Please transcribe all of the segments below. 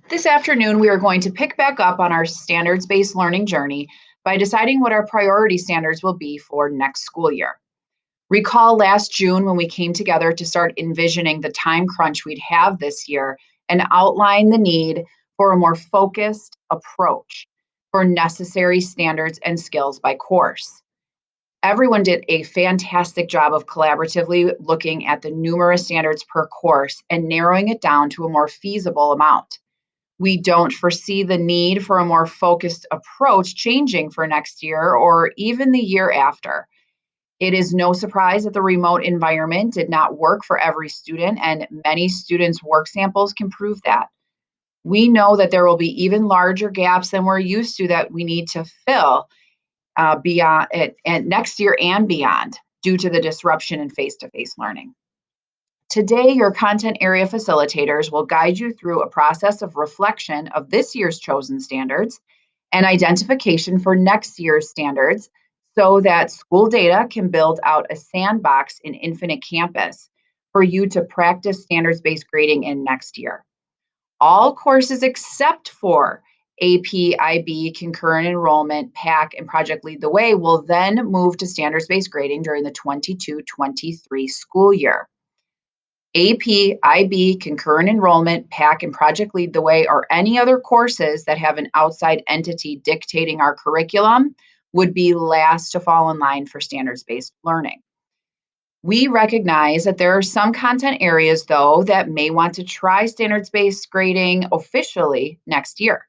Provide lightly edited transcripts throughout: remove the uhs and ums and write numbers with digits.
This afternoon, we are going to pick back up on our standards-based learning journey by deciding what our priority standards will be for next school year. Recall last June when we came together to start envisioning the time crunch we'd have this year and outline the need for a more focused approach for necessary standards and skills by course. Everyone did a fantastic job of collaboratively looking at the numerous standards per course and narrowing it down to a more feasible amount. We don't foresee the need for a more focused approach changing for next year or even the year after. It is no surprise that the remote environment did not work for every student, and many students' work samples can prove that. We know that there will be even larger gaps than we're used to that we need to fill beyond and next year and beyond due to the disruption in face-to-face learning. Today, your content area facilitators will guide you through a process of reflection of this year's chosen standards and identification for next year's standards so that school data can build out a sandbox in Infinite Campus for you to practice standards-based grading in next year. All courses except for AP, IB, concurrent enrollment, PAC, and Project Lead the Way will then move to standards-based grading during the 22-23 school year. AP, IB, concurrent enrollment, PAC, and Project Lead the Way, or any other courses that have an outside entity dictating our curriculum would be last to fall in line for standards-based learning. We recognize that there are some content areas, though, that may want to try standards-based grading officially next year.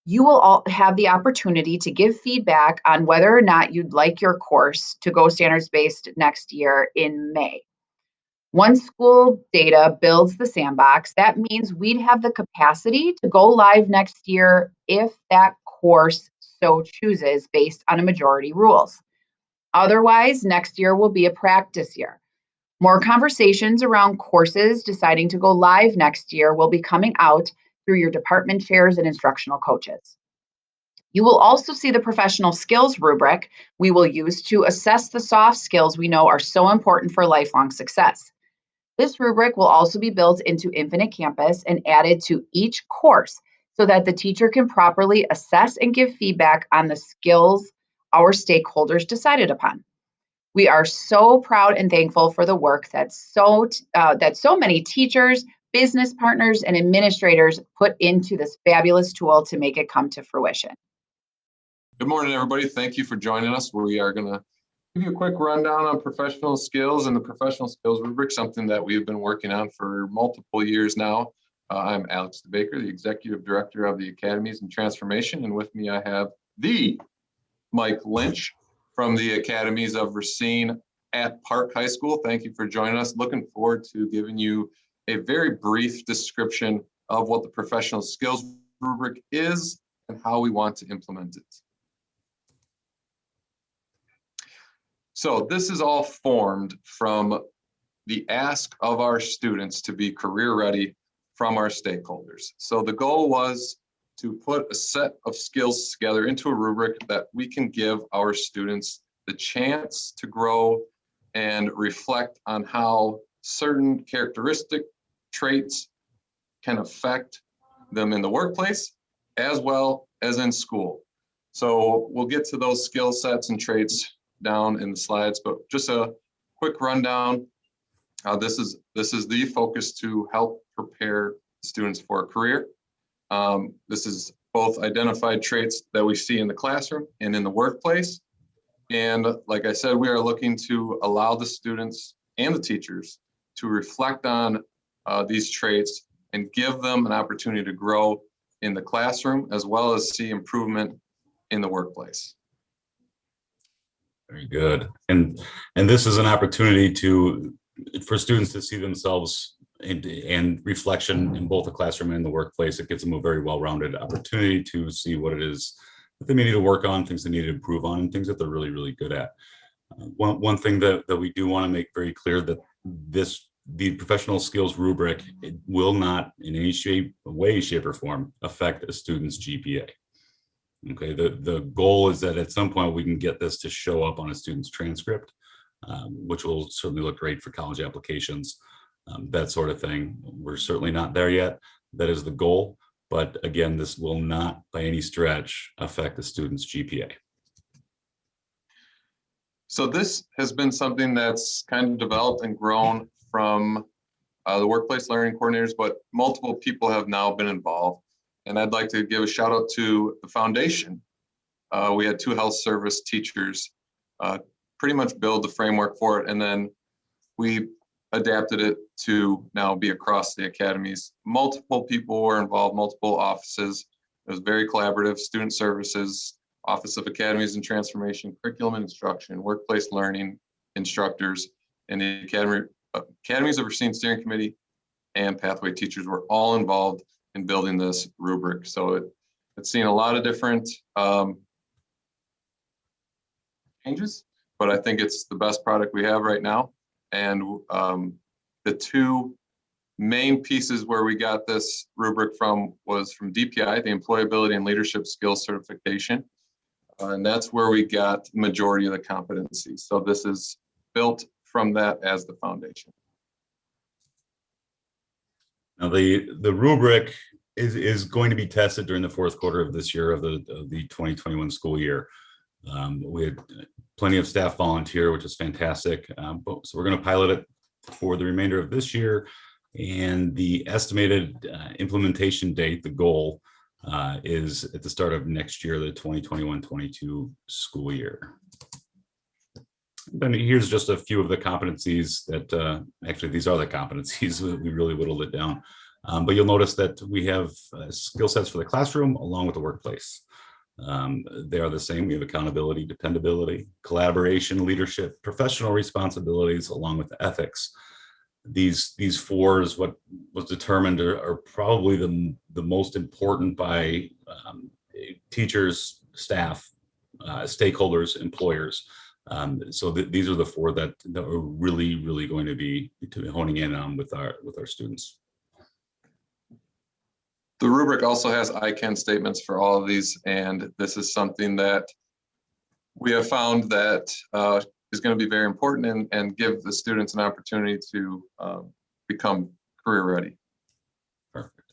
You will all have the opportunity to give feedback on whether or not you'd like your course to go standards-based next year in May. Once school data builds the sandbox, that means we'd have the capacity to go live next year if that course so chooses based on a majority rules. Otherwise, next year will be a practice year. More conversations around courses deciding to go live next year will be coming out through your department chairs and instructional coaches. You will also see the professional skills rubric we will use to assess the soft skills we know are so important for lifelong success. This rubric will also be built into Infinite Campus and added to each course so that the teacher can properly assess and give feedback on the skills our stakeholders decided upon. We are so proud and thankful for the work that so many teachers, business partners, and administrators put into this fabulous tool to make it come to fruition. Good morning, everybody. Thank you for joining us. We are going to give you a quick rundown on professional skills and the professional skills rubric, something that we've been working on for multiple years now. I'm Alex DeBaker, the Executive Director of the Academies and Transformation, and with me I have the Mike Lynch from the Academies of Racine at Park High School. Thank you for joining us. Looking forward to giving you a very brief description of what the professional skills rubric is and how we want to implement it. So this is all formed from the ask of our students to be career ready from our stakeholders. So the goal was to put a set of skills together into a rubric that we can give our students the chance to grow and reflect on how certain characteristic traits can affect them in the workplace as well as in school. So we'll get to those skill sets and traits down in the slides, but just a quick rundown. This is the focus to help prepare students for a career. This is both identified traits that we see in the classroom and in the workplace. And like I said, we are looking to allow the students and the teachers to reflect on these traits and give them an opportunity to grow in the classroom as well as see improvement in the workplace. Very good. And this is an opportunity for students to see themselves and reflection in both the classroom and the workplace. It gives them a very well-rounded opportunity to see what it is that they may need to work on, things they need to improve on, and things that they're really, really good at. One thing that we do want to make very clear that the professional skills rubric, it will not in any way, shape, or form affect a student's GPA. Okay, the goal is that at some point we can get this to show up on a student's transcript, which will certainly look great for college applications, that sort of thing. We're certainly not there yet. That is the goal, But again, this will not by any stretch affect the student's GPA. So this has been something that's kind of developed and grown from the workplace learning coordinators, but multiple people have now been involved. And I'd like to give a shout out to the foundation. We had 2 health service teachers pretty much build the framework for it, and then we adapted it to now be across the academies. Multiple people were involved, multiple offices. It was very collaborative. Student Services, Office of Academies and Transformation, Curriculum and Instruction, Workplace Learning instructors, and the Academies Overseeing Steering Committee and Pathway teachers were all involved in building this rubric. So it's seen a lot of different changes, but I think it's the best product we have right now. And the 2 main pieces where we got this rubric from was from DPI, the Employability and Leadership Skills Certification. And that's where we got the majority of the competencies. So this is built from that as the foundation. Now the rubric is going to be tested during the 4th quarter of this year of the 2021 school year. We had plenty of staff volunteer, which is fantastic. So we're going to pilot it for the remainder of this year, and the estimated implementation date, the goal, is at the start of next year, the 2021-22 school year. Then here's just a few of the competencies that actually these are the competencies. We really whittled it down, but you'll notice that we have skill sets for the classroom along with the workplace. They are the same. We have accountability, dependability, collaboration, leadership, professional responsibilities, along with ethics. These 4 is what was determined are probably the most important by teachers, staff, stakeholders, employers. So these are the 4 that are really going to be honing in on with our students. The rubric also has I can statements for all of these, and this is something that we have found that is going to be very important and give the students an opportunity to become career ready. Perfect.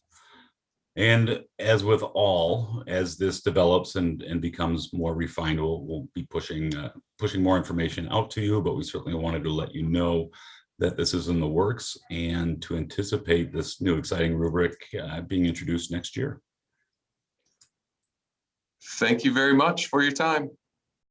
And as with all, as this develops and becomes more refined, we'll be pushing more information out to you, but we certainly wanted to let you know that this is in the works and to anticipate this new exciting rubric being introduced next year. Thank you very much for your time.